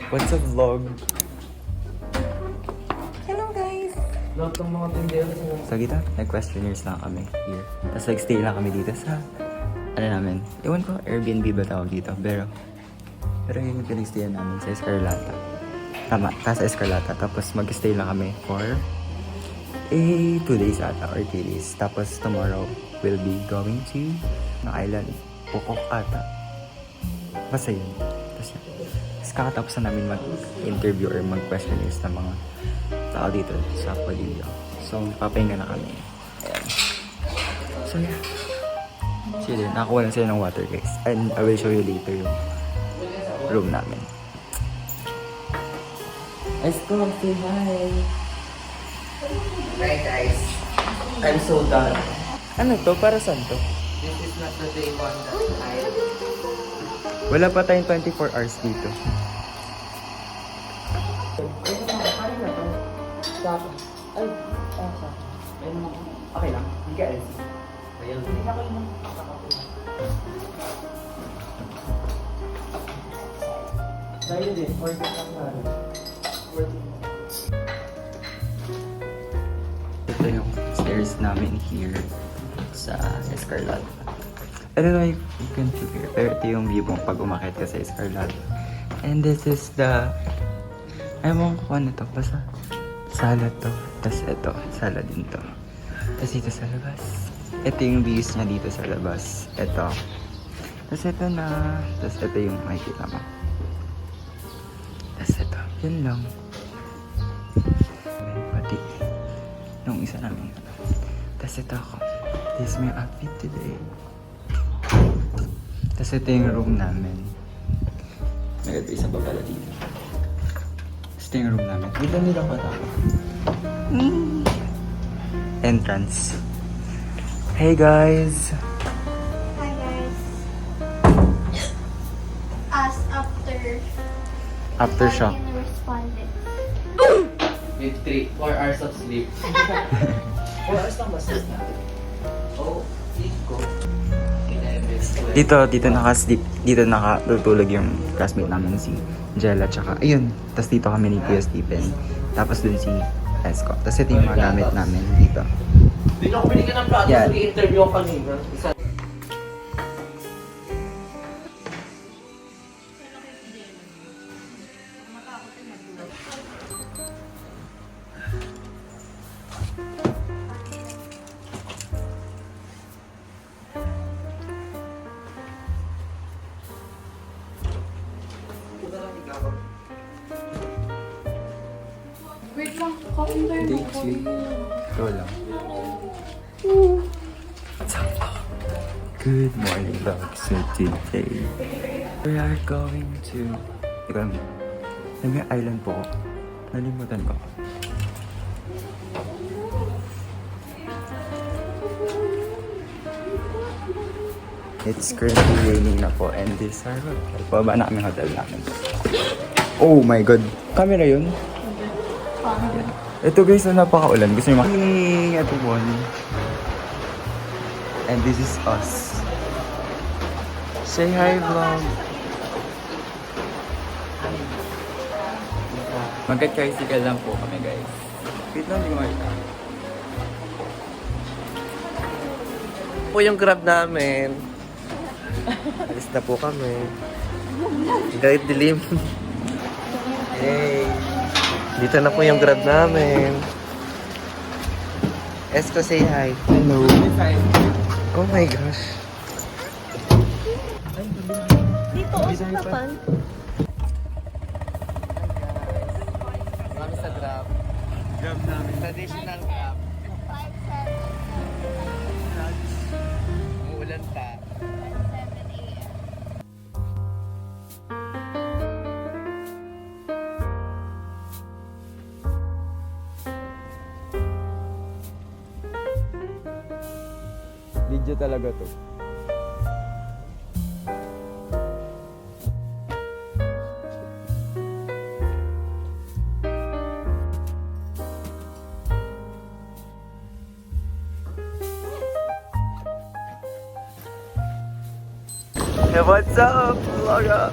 What's a vlog? Hello guys! Lahat ng mga tindero So kita, nag-questionnaires lang kami here. Tapos nag-stay lang kami dito sa, ano namin, ewan ko, Airbnb ba tawag dito? Pero yun yung pinag-stayan namin sa Escarlata. Tama, sa Escarlata. Tapos mag-stay lang kami for 2 days ata or 3 days. Tapos tomorrow, we'll be going to na island, Pukok ata. Basta yun. Tapos yun. Tapos kakatapos na namin mag-interview or mag-questionnaires ng mga tao dito sa Pavilion. So, papahinga na kami. Ayan. So, yeah. See you there. Nakakuha lang sila ng water, guys. And I will show you later yung room namin. Let's go. Say hi. Hi guys, I'm so done. Ano to? Para saan to? This is not the day one that I... Wala pa tayong 24 hours dito. Okay lang, hindi ka alis. Ayun. Hindi na kayo nang Dahil din, 14 lang na. 14. Ito yung stairs namin here sa Escarlata. I don't know if you can see here, pero ito yung view mo pag umakit ka sa Escarlata. And this is the... Ewan ko ano to, basta sala to. Tapos ito, sala din to. Tapos dito sa labas. Ito yung views niya dito sa labas. Ito. Tapos ito na. Tapos ito yung makikita mo. Tapos ito. Yun lang. Pati nung isa namin. Tapos ito ako. This is my outfit today. Tapos ito yung room namin. Nagad isa pa pala dito. Tapos ito yung room namin. Dito nila pataka. Entrance. Hey guys! Hi guys! As Aftershock. Alien responded. With 4 hours of sleep. 4 hours lang ba sleep natin? Oh, sleep ko. Dito nakasleep. Dito nakatutulog yung classmate namin si Jella tsaka ayun. Tapos dito kami ni Kuya Stephen. Tapos dun si Esco. Tapos ito yung mga gamit namin dito. Dito ako binigyan ng plato. Yan. Nag-i-interview ako kanina. Isa. Wait lang, kain tayo ng Thank you. Ito lang. Good morning, vlog. So today, we are going to... Ikaw lang. May island po. Nalimutan ko. It's currently raining na po and this is our hotel. Pababa na kami hotel namin. Oh my god. Camera yun? Yan. Ito guys, napaka-ulan. Gusto nyo makinig everyone. And this is us. Say hi vlog. Magka-tricycle lang po kami guys. Wait lang, hindi ko makita. Po yung grab namin. Alis na po kami. Kahit dilim. Yay! Dito na po yung grab namin. Esko, say hi. Hello. Oh my gosh. Dito, o sa tapan. Kami sa grab. Grab namin. Traditional grab. Umuulan pa. Video talaga to. Hey, what's up, vlogger?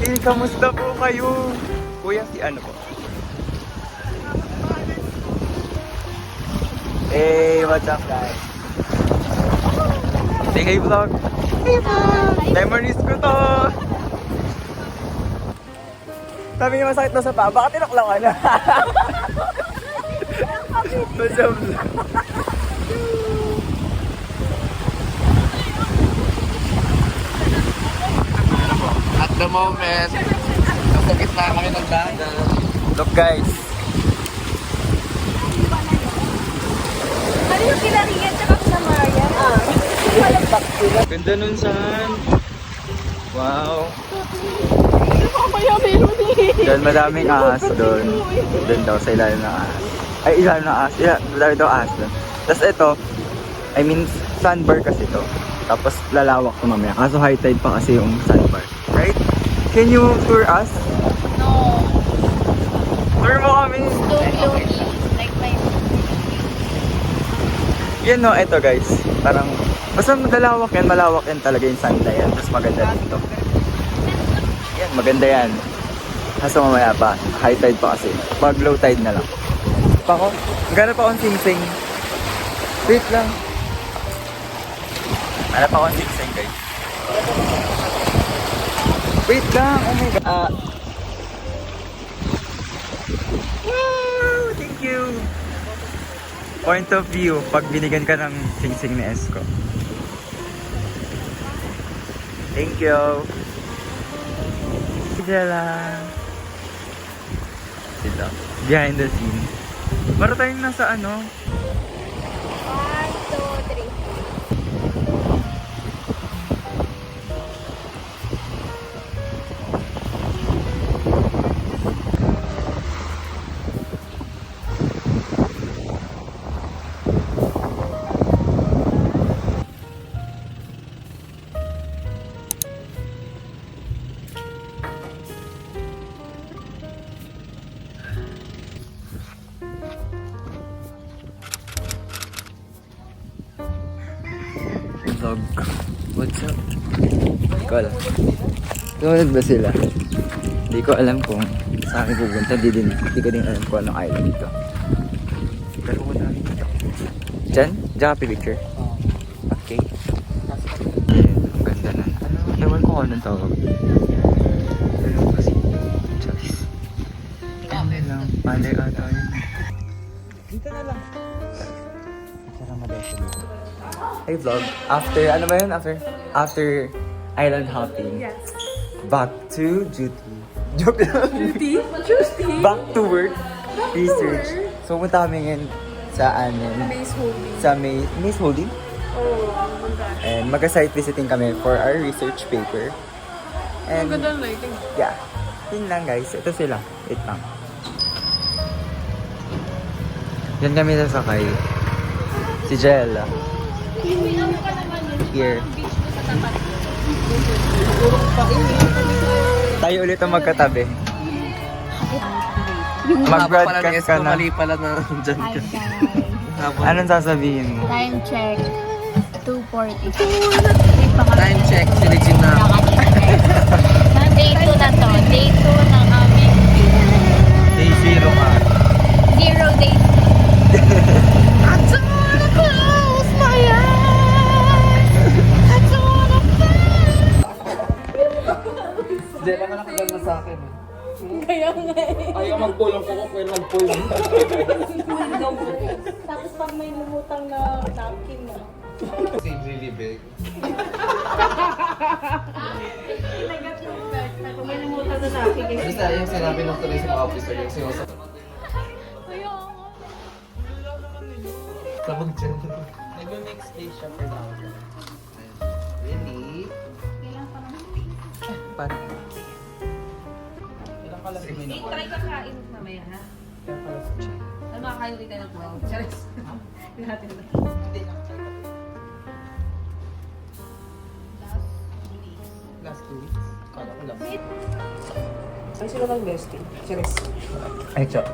Hey, kamusta po kayo? Kuya, si ano po? Hey, what's up, guys? Say hey, vlog! Hey, vlog! Memories ko to! Sabi niya masakit na sa paa, baka tinaklaw ka na? What's up, vlog? At the moment, nasa gitna kami ng dagat. Look, guys. Ano yung kinarigan sa Samaria? Ganda nun saan. Wow. Mamaya meron eh. Doon madaming ahas doon. Doon daw sa ilalim ng ahas. Ay, ilalim ng ahas. Madami daw ahas doon. Tapos ito, I mean, sandbar kasi to. Tapos lalawak to mamaya. Kaso high tide pa kasi yung sandbar. Right? Can you tour us? No. Tour mo kami. So gloomy. Like my... Yan no, ito guys. Parang, basta malawak yan talaga yung sanda yan. Tapos maganda dito. Yan, maganda yan. Kaso mamaya pa, high tide pa kasi. Pag low tide na lang. Pa ko, gano'n pa akong sing-sing. Wait lang. Hanap akong sing-sing guys. Wait lang, oh my god. Wow, thank you. Point of view, pag binigyan ka ng sing-sing ni Esko. Thank you. Dala. Dito. Behind the scene. Para tayong nasa ano? 1, 2, 3. Vlog. What's up? Hindi ko alam. Tumunod ba sila? Hindi ko alam kung saan kami pupunta. Hindi ko din alam kung anong island dito. Pero wala rin dito. Diyan? Diyan ka picture? Okay. Ang ganda na. Ano? Ewan ko kung anong tawag. Pero kasi, Charis. Pande lang. Pande ata yun. Dito na lang. Sarang madasa dito. Hey vlog. After, ano ba yun? After island hopping. Yes. Back to duty. Joke lang. Duty? Tuesday? Back to work. Research. So, punta kami ngayon sa Maze holding. sa Maze Holding. Oh, ang ganda. And mag-site visiting kami for our research paper. Ang And, ganda ng lighting. yeah. Yun lang guys. Ito sila. Wait lang. Yan kami sasakay. Si Jella. Here. Tayo ulit ang magkatabi. Mag-broadcast ka na. Mali pala na dyan ka. Anong sasabihin mo? Time check. 2:40. Time check, si Regina. Day 2 na to. Day 2 ng aming Day 0 ka. 0 days. Tapos pag may lumutang na napkin mo. Save really big. Pag may lumutang na napkin, Basta yung sinabi ng tuloy sa officer, yung sinusunod. Sabog dyan. Nag-mix day siya for now. Really? Parang. Ilang kalas may Eh, try kakain mamaya, ha? Ilang kalas siya? Ano makakain ulit tayo ng 12? Charis. Natin na. Hindi lang. Last 2 weeks. Kala ko lang. Ay, sila lang bestie. Charis. Ay, chok.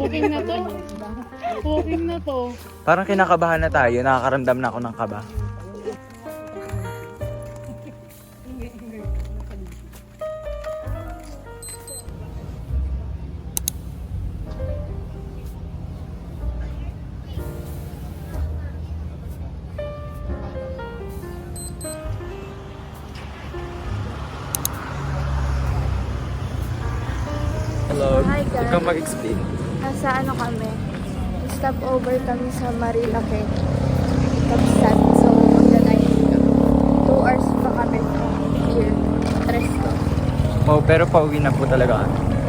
Booking na to. Booking na to. Parang kinakabahan na tayo. Nakakaramdam na ako ng kaba. Hello. Hi, guys. Huwag kang mag-explain. Nasa ano kami? Stop over kami sa Marilake. Kapsat. So, magdadayong kami. 2 hours pa kami from here. Tres to. Oh, pero pauwi na po talaga kami.